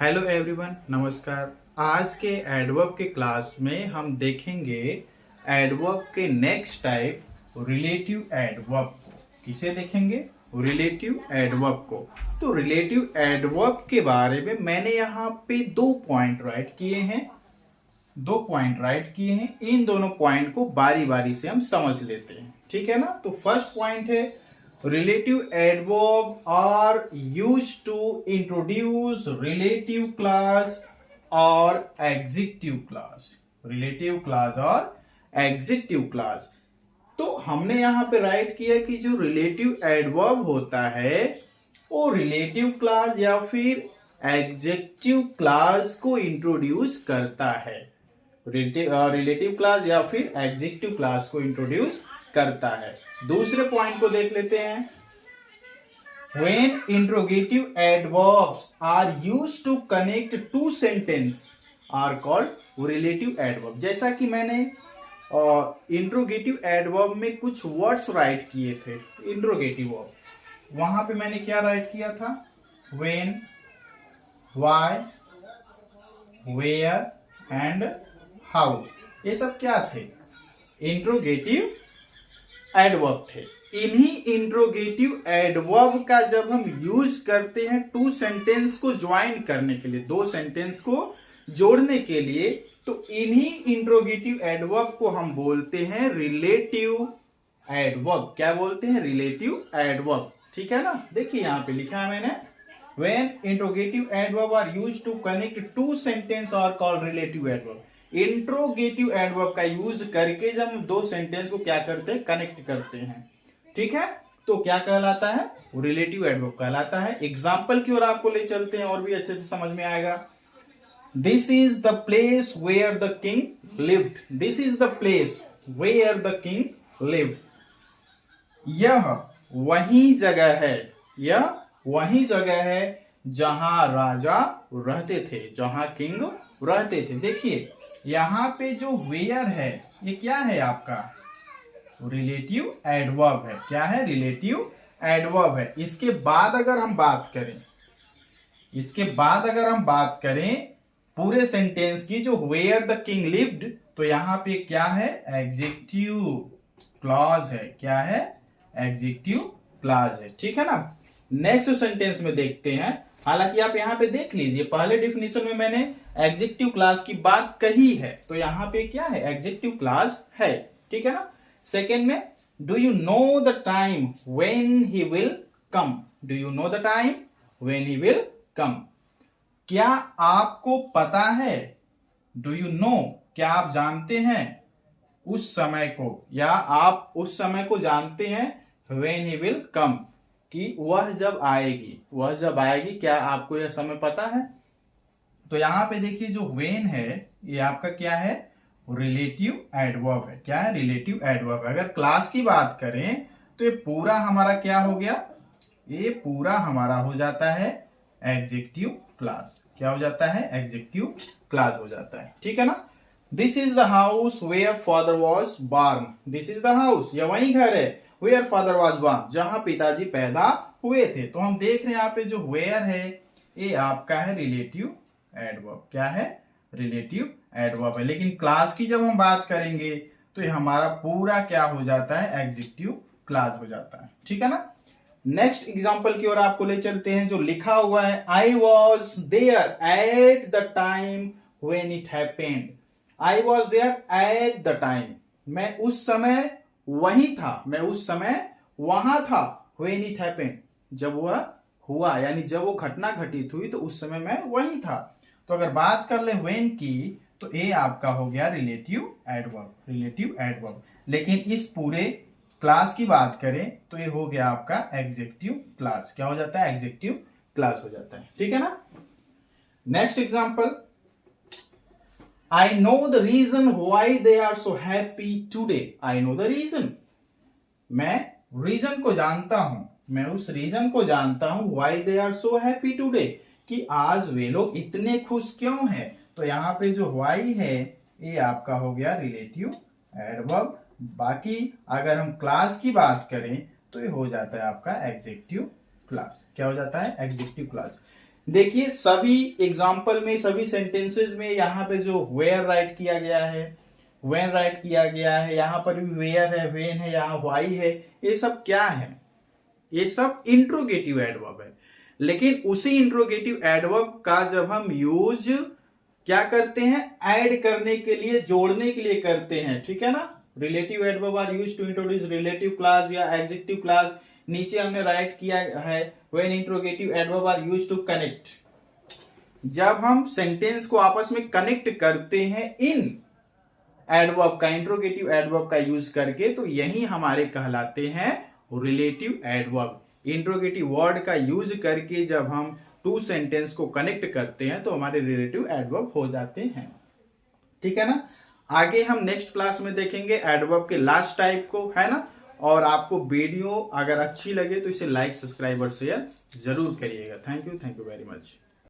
Hello everyone, नमस्कार। आज के एडवर्ब के क्लास में हम देखेंगे एडवर्ब के नेक्स्ट टाइप रिलेटिव एडवर्ब को। किसे देखेंगे? रिलेटिव एडवर्ब को। तो रिलेटिव एडवर्ब के बारे में मैंने यहाँ पे दो पॉइंट राइट किए हैं। इन दोनों पॉइंट को बारी बारी से हम समझ लेते हैं, ठीक है ना। तो फर्स्ट पॉइंट है relative adverb are used to introduce relative clause or adjective clause। relative clause और adjective clause। तो हमने यहां पे राइट किया कि जो रिलेटिव एडवर्ब होता है वो रिलेटिव क्लास या फिर एडजेक्टिव क्लास को इंट्रोड्यूस करता है। रिलेटिव क्लास या फिर एडजेक्टिव क्लास को इंट्रोड्यूस करता है। दूसरे पॉइंट को देख लेते हैं। When interrogative adverbs are used to connect two sentences are called relative adverb। जैसा कि मैंने इंट्रोगेटिव एडवर्ब में कुछ वर्ड्स राइट किए थे। इंट्रोगेटिव वर्ब वहां पे मैंने क्या राइट किया था? when, why, where and how। ये सब क्या थे? इंट्रोगेटिव एडवर्ब थे। इन्हीं इंट्रोगेटिव एडवर्ब का जब हम यूज करते हैं टू सेंटेंस को ज्वाइन करने के लिए, दो सेंटेंस को जोड़ने के लिए, तो इन्हीं इंट्रोगेटिव एडवर्ब को हम बोलते हैं रिलेटिव एडवर्ब। क्या बोलते हैं? रिलेटिव एडवर्ब, ठीक है ना। देखिए यहां पे लिखा है मैंने, when interrogative adverb are used to connect two sentence are called relative adverb। Interrogative adverb का यूज करके जब हम दो सेंटेंस को क्या करते हैं? कनेक्ट करते हैं, ठीक है। तो क्या कहलाता है? रिलेटिव एडवर्ब कहलाता है। एग्जाम्पल की ओर आपको ले चलते हैं और भी अच्छे से समझ में आएगा। This is the place where the king lived. This is the place where the king lived. यह वही जगह है, यह वही जगह है जहां राजा रहते थे, जहां किंग रहते थे। देखिए यहां पे जो वेयर है ये क्या है? आपका रिलेटिव एडवर्ब है। क्या है? रिलेटिव एडवर्ब है। इसके बाद अगर हम बात करें पूरे सेंटेंस की, जो वेयर द किंग लिव्ड, तो यहां पे क्या है? एडजेक्टिव क्लॉज है। क्या है? एडजेक्टिव क्लॉज है, ठीक है ना। नेक्स्ट सेंटेंस में देखते हैं। हालांकि आप यहां पे देख लीजिए, पहले डिफिनेशन में मैंने एडजेक्टिव क्लॉज की बात कही है, तो यहां पे क्या है? एडजेक्टिव क्लॉज है, ठीक है ना। सेकेंड में, do you know the time when he will come. Do you know the time when he will come. क्या आपको पता है? डू यू नो, क्या आप जानते हैं उस समय को, या आप उस समय को जानते हैं व्हेन ही विल कम, कि वह जब आएगी। क्या आपको यह समय पता है? तो यहां पे देखिए जो वेन है ये आपका क्या है? रिलेटिव एडवर्ब है। क्या है? रिलेटिव एडवर्ब है। अगर क्लास की बात करें तो ये पूरा हमारा क्या हो गया? ये पूरा हमारा हो जाता है एडजेक्टिव क्लास। क्या हो जाता है? एडजेक्टिव क्लास हो जाता है, ठीक है ना। This is the house where father was born. This is the house, यह वही घर है वेयर फादर वॉज बॉर्न, जहां पिताजी पैदा हुए थे। तो हम देख रहे हैं यहाँ पे जो वेयर है ये आपका है रिलेटिव एडवर्ब। क्या है? रिलेटिव एडवर्ब है। लेकिन क्लास की जब हम बात करेंगे तो ये हमारा पूरा क्या हो जाता है? एडजेक्टिव क्लास हो जाता है, ठीक है ना। नेक्स्ट एग्जांपल की ओर आपको ले चलते हैं। जो लिखा हुआ है, I was there at the time when it happened. I was there at the time, मैं उस समय वही था, मैं उस समय वहां था। व्हेन इट हैपेंड, जब वह हुआ, यानी जब वो घटना घटित हुई तो उस समय मैं वही था। तो अगर बात कर ले व्हेन की, तो ये आपका हो गया रिलेटिव एडवर्ब। लेकिन इस पूरे क्लास की बात करें तो ये हो गया आपका एडजेक्टिव क्लास। क्या हो जाता है? एडजेक्टिव क्लास हो जाता है, ठीक है ना। Next example, I know the reason why they are so happy today। I know the reason, मैं रीजन को जानता हूं, मैं उस रीजन को जानता हूं why they are so happy today, कि आज वे लोग इतने खुश क्यों हैं। तो यहां पे जो why है ये आपका हो गया रिलेटिव एडवर्ब। बाकी अगर हम क्लास की बात करें तो ये हो जाता है आपका एडजेक्टिव क्लास। क्या हो जाता है? Adjective class. देखिए सभी एग्जाम्पल में, सभी सेंटेंसेस में यहाँ पे जो वेयर राइट किया गया है, व्हेन राइट किया गया है, यहाँ पर भी वेयर है, व्हेन है, यहाँ व्हाई है, ये सब क्या है? ये सब इंट्रोगेटिव एडवर्ब है। लेकिन उसी इंट्रोगेटिव एडवर्ब का जब हम यूज क्या करते हैं, ऐड करने के लिए, जोड़ने के लिए करते हैं, ठीक है ना। Relative adverb are used to introduce relative clause या एडजेक्टिव क्लॉज। नीचे हमने राइट किया है when interrogative adverb are used to connect. जब हम सेंटेंस को आपस में कनेक्ट करते हैं इन एडवर्ब का, इंट्रोगेटिव एडवर्ब का यूज करके, तो यही हमारे कहलाते हैं रिलेटिव एडवर्ब। इंट्रोगेटिव वर्ड का यूज करके जब हम टू सेंटेंस को कनेक्ट करते हैं तो हमारे रिलेटिव एडवर्ब हो जाते हैं, ठीक है ना। आगे हम नेक्स्ट क्लास में देखेंगे एडवर्ब के लास्ट टाइप को, है ना। और आपको वीडियो अगर अच्छी लगे तो इसे लाइक, सब्सक्राइब और शेयर जरूर करिएगा। Thank you very much.